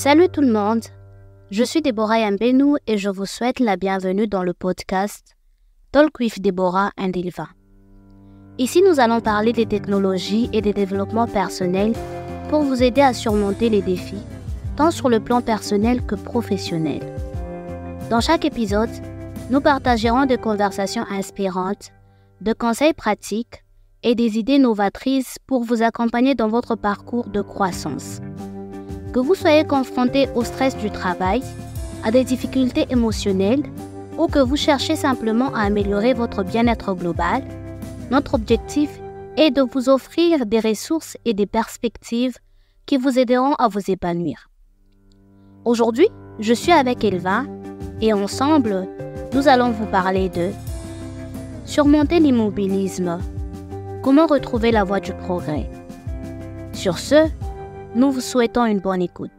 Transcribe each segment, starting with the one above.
Salut tout le monde, je suis Déborah Yambenou et je vous souhaite la bienvenue dans le podcast Talk with Deborah and Ilva. Ici, nous allons parler des technologies et des développements personnels pour vous aider à surmonter les défis, tant sur le plan personnel que professionnel. Dans chaque épisode, nous partagerons des conversations inspirantes, de conseils pratiques et des idées novatrices pour vous accompagner dans votre parcours de croissance. Que vous soyez confronté au stress du travail, à des difficultés émotionnelles ou que vous cherchez simplement à améliorer votre bien-être global, notre objectif est de vous offrir des ressources et des perspectives qui vous aideront à vous épanouir. Aujourd'hui, je suis avec Ilva et ensemble, nous allons vous parler de surmonter l'immobilisme, comment retrouver la voie du progrès. Sur ce, nous vous souhaitons une bonne écoute.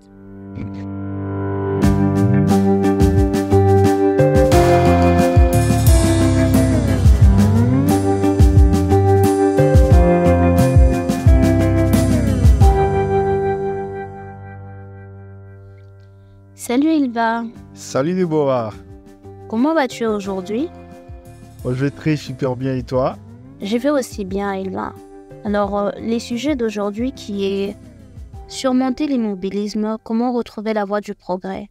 Salut Ilva. Salut Déborah. Comment vas-tu aujourd'hui? Je vais très super bien et toi? Je vais aussi bien Ilva. Alors, les sujets d'aujourd'hui qui est surmonter l'immobilisme, comment retrouver la voie du progrès.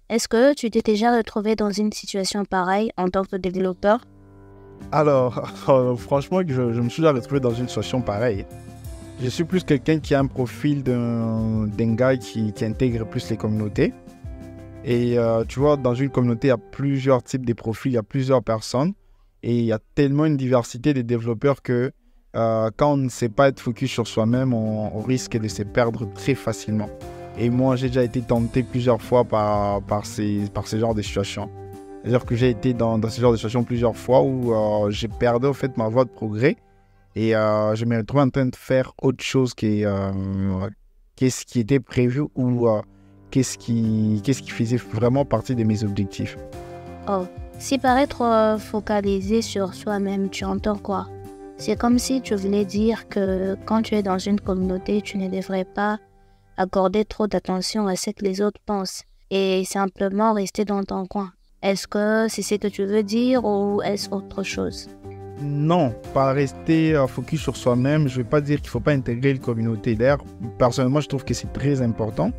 Est-ce que tu t'es déjà retrouvé dans une situation pareille en tant que développeur? Alors, franchement, je me suis déjà retrouvé dans une situation pareille. Je suis plus quelqu'un qui a un profil d'un gars qui intègre plus les communautés. Et tu vois, dans une communauté, il y a plusieurs types de profils, il y a plusieurs personnes. Et il y a tellement une diversité des développeurs que quand on ne sait pas être focus sur soi-même, on risque de se perdre très facilement. Et moi, j'ai déjà été tenté plusieurs fois par ces genres de situations. C'est-à-dire que j'ai été dans ce genre de situations plusieurs fois où j'ai perdu en fait ma voie de progrès et je me retrouvais en train de faire autre chose qu'est-ce qui était prévu ou qu'est-ce qui faisait vraiment partie de mes objectifs. Oh, si paraître focalisé sur soi-même, tu entends quoi? C'est comme si tu voulais dire que quand tu es dans une communauté, tu ne devrais pas accorder trop d'attention à ce que les autres pensent et simplement rester dans ton coin. Est-ce que c'est ce que tu veux dire ou est-ce autre chose? Non, pas rester focus sur soi-même. Je ne vais pas dire qu'il ne faut pas intégrer une communauté. D'ailleurs, personnellement, je trouve que c'est très important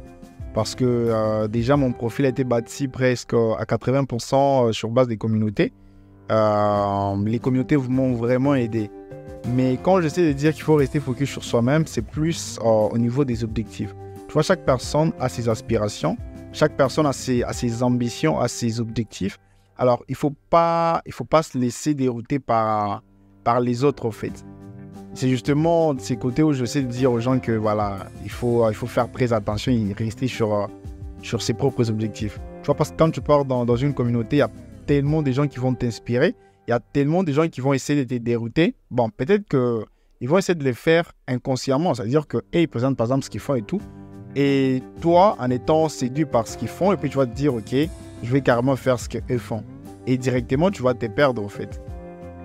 parce que déjà, mon profil a été bâti presque à 80% sur base des communautés. Les communautés m'ont vraiment aidé. Mais quand j'essaie de dire qu'il faut rester focus sur soi-même, c'est plus au niveau des objectifs. Tu vois, chaque personne a ses aspirations, chaque personne a ses ambitions, a ses objectifs. Alors, il faut pas se laisser dérouter par les autres, en fait. C'est justement de ces côtés où j'essaie de dire aux gens que voilà, il faut faire très attention et rester sur ses propres objectifs. Tu vois, parce que quand tu pars dans une communauté, il y a tellement de gens qui vont t'inspirer. Il y a tellement de gens qui vont essayer de te dérouter. Bon, peut-être qu'ils vont essayer de les faire inconsciemment. C'est-à-dire qu'ils présentent par exemple ce qu'ils font et tout. Et toi, en étant séduit par ce qu'ils font, et puis tu vas te dire, ok, je vais carrément faire ce qu'eux font. Et directement, tu vas te perdre en fait.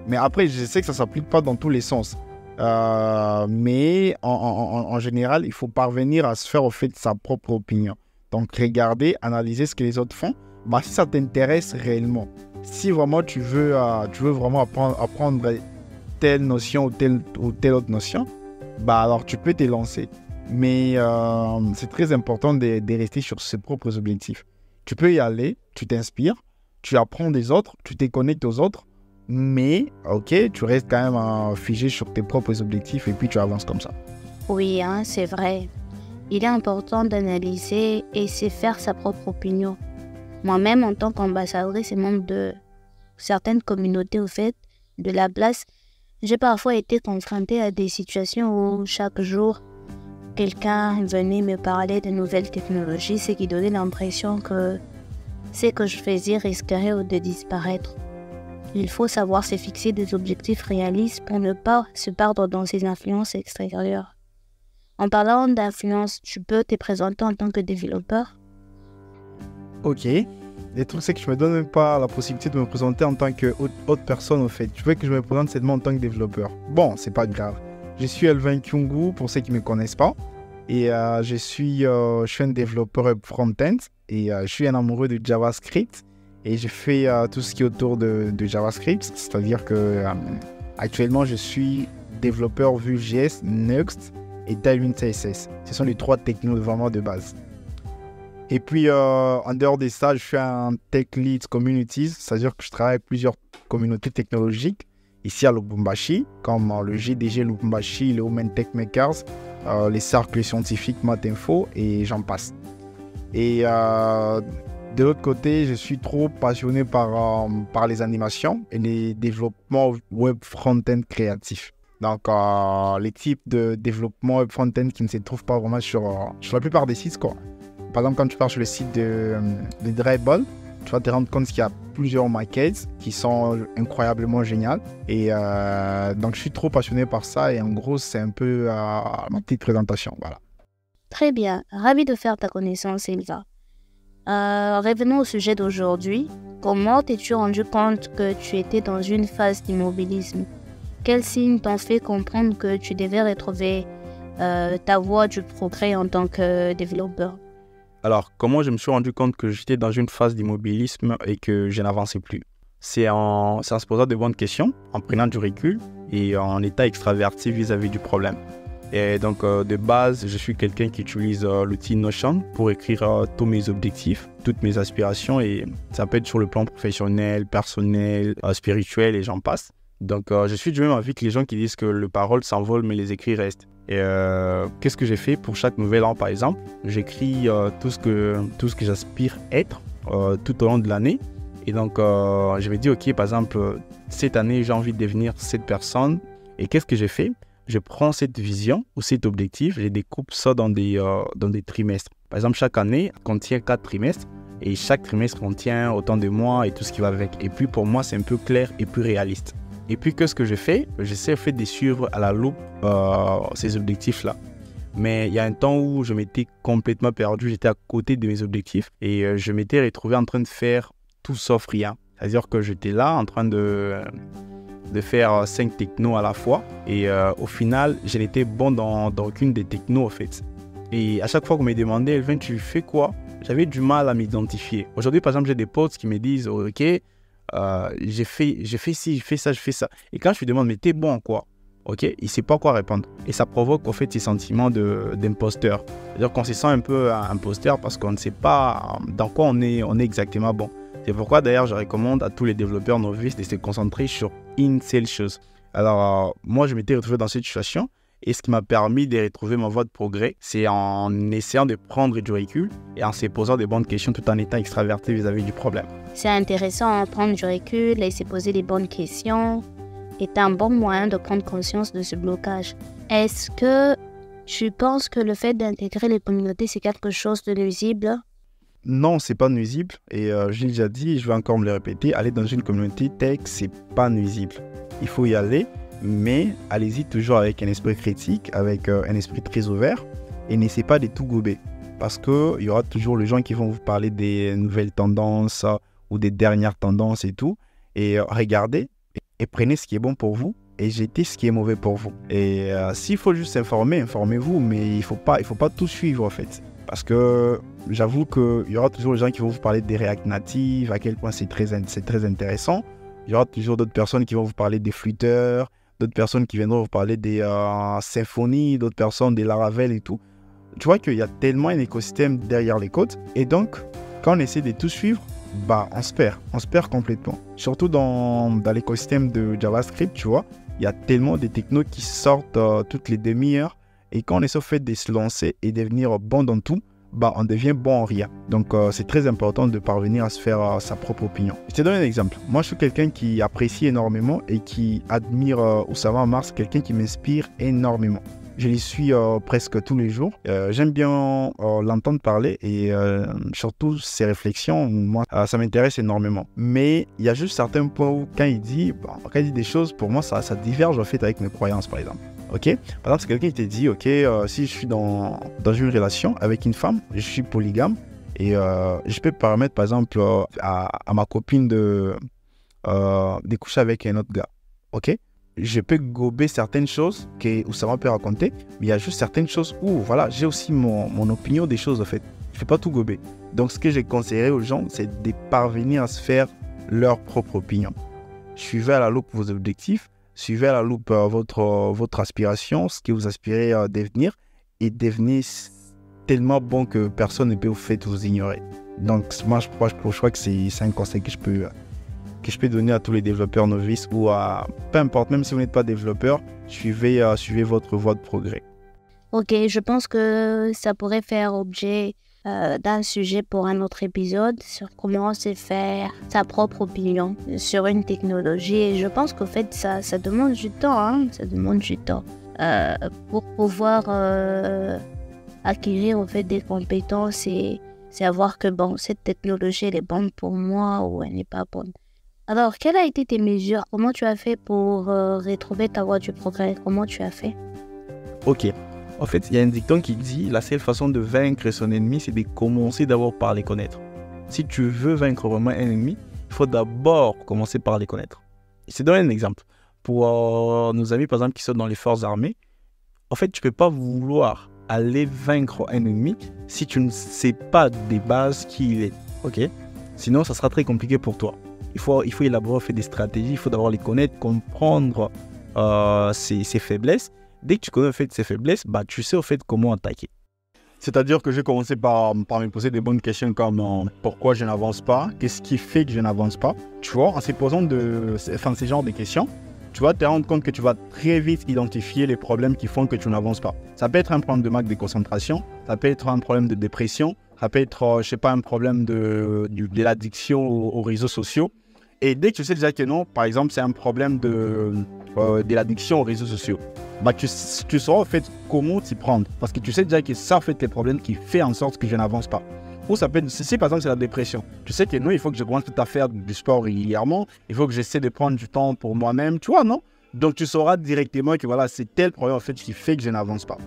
Mais après, je sais que ça ne s'applique pas dans tous les sens. Mais en général, il faut parvenir à se faire au fait sa propre opinion. Donc, regarder, analyser ce que les autres font. Bah, si ça t'intéresse réellement. Si vraiment tu veux vraiment apprendre telle notion ou telle autre notion, bah alors tu peux te lancer. Mais c'est très important de rester sur ses propres objectifs. Tu peux y aller, tu t'inspires, tu apprends des autres, tu te connectes aux autres, mais ok, tu restes quand même figé sur tes propres objectifs et puis tu avances comme ça. Oui, c'est vrai. Il est important d'analyser et se faire sa propre opinion. Moi-même, en tant qu'ambassadrice et membre de certaines communautés, au fait, de la place, j'ai parfois été confrontée à des situations où chaque jour, quelqu'un venait me parler de nouvelles technologies, ce qui donnait l'impression que ce que je faisais risquerait de disparaître. Il faut savoir se fixer des objectifs réalistes pour ne pas se perdre dans ces influences extérieures. En parlant d'influence, tu peux te présenter en tant que développeur? Ok. Le truc, c'est que je me donne même pas la possibilité de me présenter en tant qu'autre personne, en fait. Je veux que je me présente seulement en tant que développeur. Bon, c'est pas grave. Je suis Elvin Kyungu, pour ceux qui ne me connaissent pas. Et je suis un développeur web front-end et je suis un amoureux de JavaScript. Et je fais tout ce qui est autour de JavaScript. C'est-à-dire que actuellement, je suis développeur Vue.js, Next et Tailwind CSS. Ce sont les 3 technos vraiment de base. Et puis, en dehors de ça, je suis un Tech Lead Communities, c'est-à-dire que je travaille avec plusieurs communautés technologiques ici à Lubumbashi, comme le GDG Lubumbashi, les Women Tech Makers, les cercles scientifiques Matinfo et j'en passe. Et de l'autre côté, je suis trop passionné par les animations et les développements web front-end créatifs. Donc, les types de développement web front-end qui ne se trouvent pas vraiment sur la plupart des sites, quoi. Par exemple, quand tu pars sur le site de Dribble, tu vas te rendre compte qu'il y a plusieurs maquettes qui sont incroyablement géniales. Et donc, je suis trop passionné par ça. Et en gros, c'est un peu ma petite présentation. Voilà. Très bien. Ravi de faire ta connaissance, Sylvain. Revenons au sujet d'aujourd'hui. Comment t'es-tu rendu compte que tu étais dans une phase d'immobilisme? Quels signes t'ont fait comprendre que tu devais retrouver ta voie du progrès en tant que développeur? Alors, comment je me suis rendu compte que j'étais dans une phase d'immobilisme et que je n'avançais plus? C'est en se posant de bonnes questions, en prenant du recul et en état extraverti vis-à-vis du problème. Et donc, de base, je suis quelqu'un qui utilise l'outil Notion pour écrire tous mes objectifs, toutes mes aspirations, et ça peut être sur le plan professionnel, personnel, spirituel et j'en passe. Donc, je suis du même avis que les gens qui disent que les paroles s'envolent mais les écrits restent. Et qu'est-ce que j'ai fait pour chaque nouvel an, par exemple? J'écris tout ce que j'aspire être tout au long de l'année. Et donc, je me dis, OK, par exemple, cette année, j'ai envie de devenir cette personne. Et qu'est-ce que j'ai fait? Je prends cette vision ou cet objectif, je découpe ça dans des trimestres. Par exemple, chaque année contient 4 trimestres. Et chaque trimestre contient autant de mois et tout ce qui va avec. Et puis, pour moi, c'est un peu clair et plus réaliste. Et puis, qu'est-ce que je fais? J'essaie de suivre à la loupe ces objectifs-là. Mais il y a un temps où je m'étais complètement perdu, j'étais à côté de mes objectifs et je m'étais retrouvé en train de faire tout sauf rien. C'est-à-dire que j'étais là en train de faire 5 technos à la fois et au final, je n'étais bon dans aucune des technos en fait. Et à chaque fois qu'on me demandait, Elvin, tu fais quoi? J'avais du mal à m'identifier. Aujourd'hui, par exemple, j'ai des potes qui me disent, OK, j'ai fait ci, j'ai fait ça, je fais ça. Et quand je lui demande, mais t'es bon en quoi? Ok, il ne sait pas quoi répondre. Et ça provoque en fait ces sentiments d'imposteur. C'est-à-dire qu'on se sent un peu imposteur parce qu'on ne sait pas dans quoi on est exactement bon. C'est pourquoi d'ailleurs je recommande à tous les développeurs novices de se concentrer sur une seule chose. Alors moi je m'étais retrouvé dans cette situation et ce qui m'a permis de retrouver ma voie de progrès, c'est en essayant de prendre du recul et en se posant des bonnes questions tout en étant extraverti vis-à-vis du problème. C'est intéressant de prendre du recul et se poser les bonnes questions est un bon moyen de prendre conscience de ce blocage. Est-ce que tu penses que le fait d'intégrer les communautés, c'est quelque chose de nuisible? Non, c'est pas nuisible. Et je l'ai déjà dit, je vais encore me le répéter, aller dans une communauté tech, c'est pas nuisible. Il faut y aller, mais allez-y toujours avec un esprit critique, avec un esprit très ouvert, et n'essayez pas de tout gober. Parce qu'il y aura toujours les gens qui vont vous parler des nouvelles tendances ou des dernières tendances et tout. Et regardez et prenez ce qui est bon pour vous et jetez ce qui est mauvais pour vous. Et s'il faut juste s'informer, informez-vous, mais il faut pas tout suivre en fait. Parce que j'avoue qu'il y aura toujours les gens qui vont vous parler des React Native, à quel point c'est très intéressant. Il y aura toujours d'autres personnes qui vont vous parler des Flutter, d'autres personnes qui viendront vous parler des Symfony, d'autres personnes des Laravel et tout. Tu vois qu'il y a tellement un écosystème derrière les codes. Et donc, quand on essaie de tout suivre, on se perd complètement. Surtout dans l'écosystème de JavaScript, tu vois, il y a tellement de technos qui sortent toutes les demi-heures. Et quand on essaie au fait de se lancer et devenir bon dans tout, on devient bon en rien. Donc, c'est très important de parvenir à se faire sa propre opinion. Je te donne un exemple. Moi, je suis quelqu'un qui apprécie énormément et qui admire Oussama Mars, quelqu'un qui m'inspire énormément. Je les suis presque tous les jours. J'aime bien l'entendre parler et surtout ses réflexions, moi, ça m'intéresse énormément. Mais il y a juste certains points où quand il dit des choses, pour moi, ça diverge en fait avec mes croyances, par exemple. Ok, par exemple, c'est quelqu'un qui te dit, ok, si je suis dans une relation avec une femme, je suis polygame et je peux permettre, par exemple, à ma copine de coucher avec un autre gars. Ok, je peux gober certaines choses que Oussama peut raconter, mais il y a juste certaines choses où, voilà, j'ai aussi mon opinion des choses, en fait. Je ne fais pas tout gober. Donc, ce que j'ai conseillé aux gens, c'est de parvenir à se faire leur propre opinion. Suivez à la loupe vos objectifs, suivez à la loupe votre aspiration, ce que vous aspirez à devenir, et devenez tellement bon que personne ne peut vous ignorer. Donc, moi, je crois que c'est un conseil que je peux donner à tous les développeurs novices ou à, peu importe, même si vous n'êtes pas développeur, suivez votre voie de progrès. Ok, je pense que ça pourrait faire objet d'un sujet pour un autre épisode sur comment se faire sa propre opinion sur une technologie. Et je pense qu'au fait, ça demande du temps, hein, ça demande du temps pour pouvoir acquérir au fait des compétences et savoir que bon, cette technologie elle est bonne pour moi ou elle n'est pas bonne. Alors, quelles ont été tes mesures? Comment tu as fait pour retrouver ta voie du progrès? Comment tu as fait? Ok. En fait, il y a un dicton qui dit la seule façon de vaincre son ennemi, c'est de commencer d'abord par les connaître. Si tu veux vaincre vraiment un ennemi, il faut d'abord commencer par les connaître. Je te donne un exemple. Pour nos amis, par exemple, qui sont dans les forces armées, en fait, tu ne peux pas vouloir aller vaincre un ennemi si tu ne sais pas des bases qui il est. Ok? Sinon, ça sera très compliqué pour toi. Il faut élaborer des stratégies, il faut d'abord les connaître, comprendre ses faiblesses. Dès que tu connais au fait ses faiblesses, tu sais au fait comment attaquer. C'est-à-dire que j'ai commencé par me poser des bonnes questions comme pourquoi je n'avance pas, qu'est-ce qui fait que je n'avance pas. Tu vois, en se posant ces genres de questions, tu vas te rendre compte que tu vas très vite identifier les problèmes qui font que tu n'avances pas. Ça peut être un problème de manque de concentration, ça peut être un problème de dépression, ça peut être, un problème de l'addiction aux réseaux sociaux. Et dès que tu sais déjà que non, par exemple, c'est un problème de l'addiction aux réseaux sociaux, tu sauras en fait comment t'y prendre. Parce que tu sais déjà que ça en fait les problèmes qui font en sorte que je n'avance pas. Ou ça peut être, si par exemple c'est la dépression, tu sais que non, il faut que je commence à faire du sport régulièrement, il faut que j'essaie de prendre du temps pour moi-même, tu vois, non? Donc tu sauras directement que voilà, c'est tel problème en fait qui fait que je n'avance pas.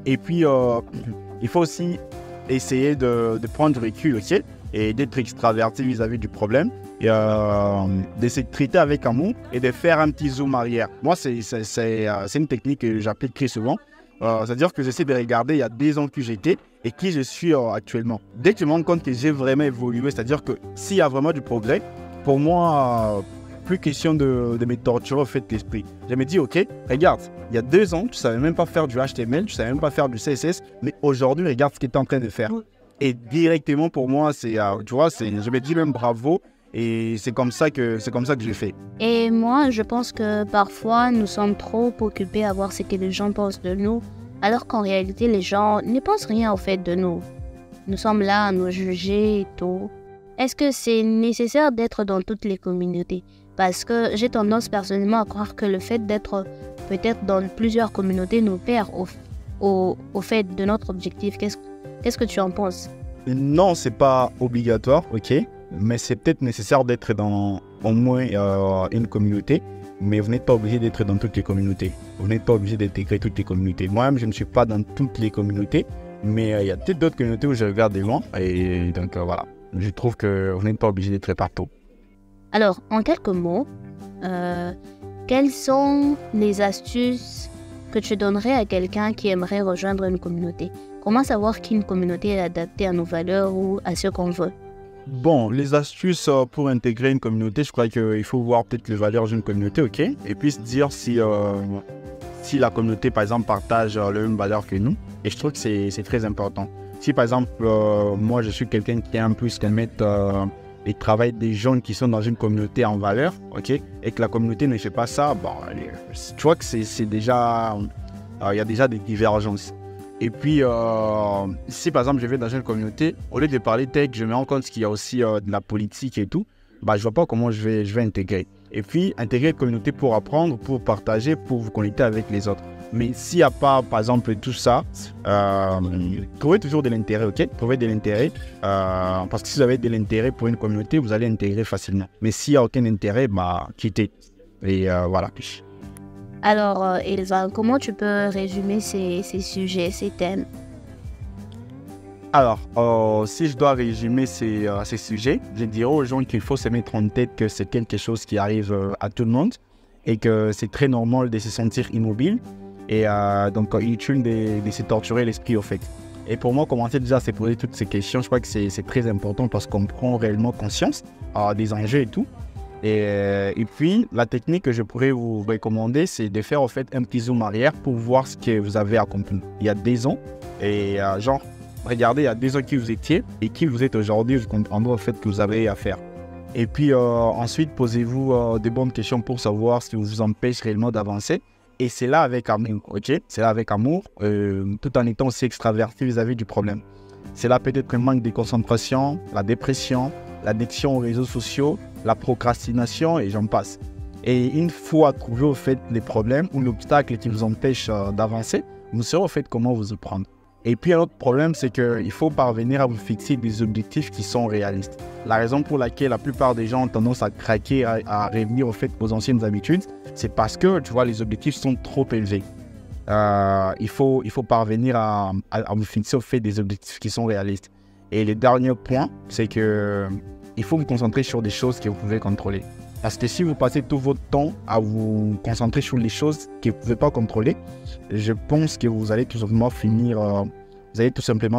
Et puis, il faut aussi essayer de prendre du recul, ok? Et d'être extraverti vis-à-vis du problème, et de se traiter avec amour et de faire un petit zoom arrière. Moi, c'est une technique que j'applique très souvent. C'est-à-dire que j'essaie de regarder il y a 10 ans que j'étais et qui je suis actuellement. Dès que je me rends compte que j'ai vraiment évolué, c'est-à-dire que s'il y a vraiment du progrès, pour moi, plus question de me torturer au fait l'esprit. Je me dis, ok, regarde, il y a 2 ans, tu ne savais même pas faire du HTML, tu ne savais même pas faire du CSS, mais aujourd'hui, regarde ce que tu es en train de faire. Et directement pour moi, tu vois, je me dis même bravo. Et c'est comme ça que je fais. Et moi, je pense que parfois, nous sommes trop occupés à voir ce que les gens pensent de nous, alors qu'en réalité, les gens ne pensent rien au fait de nous. Nous sommes là à nous juger et tout. Est-ce que c'est nécessaire d'être dans toutes les communautés? Parce que j'ai tendance personnellement à croire que le fait d'être peut-être dans plusieurs communautés nous perd au fait de notre objectif. Qu'est-ce que tu en penses? Non, c'est pas obligatoire, ok? Mais c'est peut-être nécessaire d'être dans au moins une communauté, mais vous n'êtes pas obligé d'être dans toutes les communautés. Vous n'êtes pas obligé d'intégrer toutes les communautés. Moi-même, je ne suis pas dans toutes les communautés, mais il y a peut-être d'autres communautés où je regarde des loin. Et donc voilà, je trouve que vous n'êtes pas obligé d'être partout. Alors, en quelques mots, quelles sont les astuces que tu donnerais à quelqu'un qui aimerait rejoindre une communauté? Comment savoir qu'une communauté est adaptée à nos valeurs ou à ce qu'on veut? Bon, les astuces pour intégrer une communauté, je crois qu'il faut voir peut-être les valeurs d'une communauté, ok? Et puis se dire si la communauté, par exemple, partage les mêmes valeurs que nous. Et je trouve que c'est très important. Si, par exemple, moi, je suis quelqu'un qui aime plus mettre le travail des jeunes qui sont dans une communauté en valeur, ok? Et que la communauté ne fait pas ça, bon, tu vois que c'est déjà... Il y a déjà des divergences. Et puis, si par exemple je vais dans une communauté, au lieu de parler tech, je me rends compte qu'il y a aussi de la politique et tout, je ne vois pas comment je vais intégrer. Et puis, intégrer une communauté pour apprendre, pour partager, pour vous connecter avec les autres. Mais s'il n'y a pas, par exemple, tout ça, trouvez toujours de l'intérêt, ok? Trouvez de l'intérêt, parce que si vous avez de l'intérêt pour une communauté, vous allez intégrer facilement. Mais s'il n'y a aucun intérêt, quittez. Et voilà. Alors, Elsa, comment tu peux résumer ces sujets, ces thèmes? Alors, si je dois résumer ces sujets, je dirais aux gens qu'il faut se mettre en tête que c'est quelque chose qui arrive à tout le monde et que c'est très normal de se sentir immobile. Et donc, inutile de se torturer l'esprit, au fait. Et pour moi, commencer déjà à se poser toutes ces questions, je crois que c'est très important parce qu'on prend réellement conscience des enjeux et tout. Et puis, la technique que je pourrais vous recommander, c'est de faire en fait un petit zoom arrière pour voir ce que vous avez accompli il y a 2 ans. Et regardez, il y a 2 ans qui vous étiez et qui vous êtes aujourd'hui, vous comprendrez en fait que vous avez à faire. Et puis ensuite, posez-vous des bonnes questions pour savoir ce qui vous empêche réellement d'avancer. Et c'est là avec amour, ok? C'est là avec amour, tout en étant aussi extraverti vis-à-vis du problème. C'est là peut-être un manque de concentration, la dépression, l'addiction aux réseaux sociaux, la procrastination et j'en passe. Et une fois trouvé au fait les problèmes ou l'obstacle qui vous empêche d'avancer, vous saurez au fait comment vous y prendre. Et puis un autre problème, c'est qu'il faut parvenir à vous fixer des objectifs qui sont réalistes. La raison pour laquelle la plupart des gens ont tendance à craquer, à revenir au fait aux anciennes habitudes, c'est parce que, tu vois, les objectifs sont trop élevés. Il faut parvenir à vous fixer au fait des objectifs qui sont réalistes. Et le dernier point, c'est que il faut vous concentrer sur des choses que vous pouvez contrôler. Parce que si vous passez tout votre temps à vous concentrer sur les choses que vous ne pouvez pas contrôler, je pense que vous allez tout simplement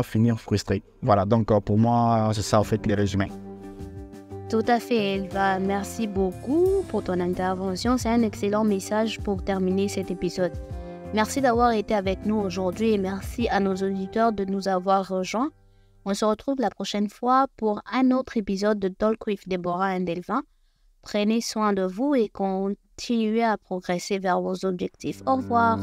finir frustré. Voilà, donc pour moi, c'est ça en fait les résumés. Tout à fait, Elva. Merci beaucoup pour ton intervention. C'est un excellent message pour terminer cet épisode. Merci d'avoir été avec nous aujourd'hui et merci à nos auditeurs de nous avoir rejoints. On se retrouve la prochaine fois pour un autre épisode de Talk with Deborah and Elva. Prenez soin de vous et continuez à progresser vers vos objectifs. Au revoir.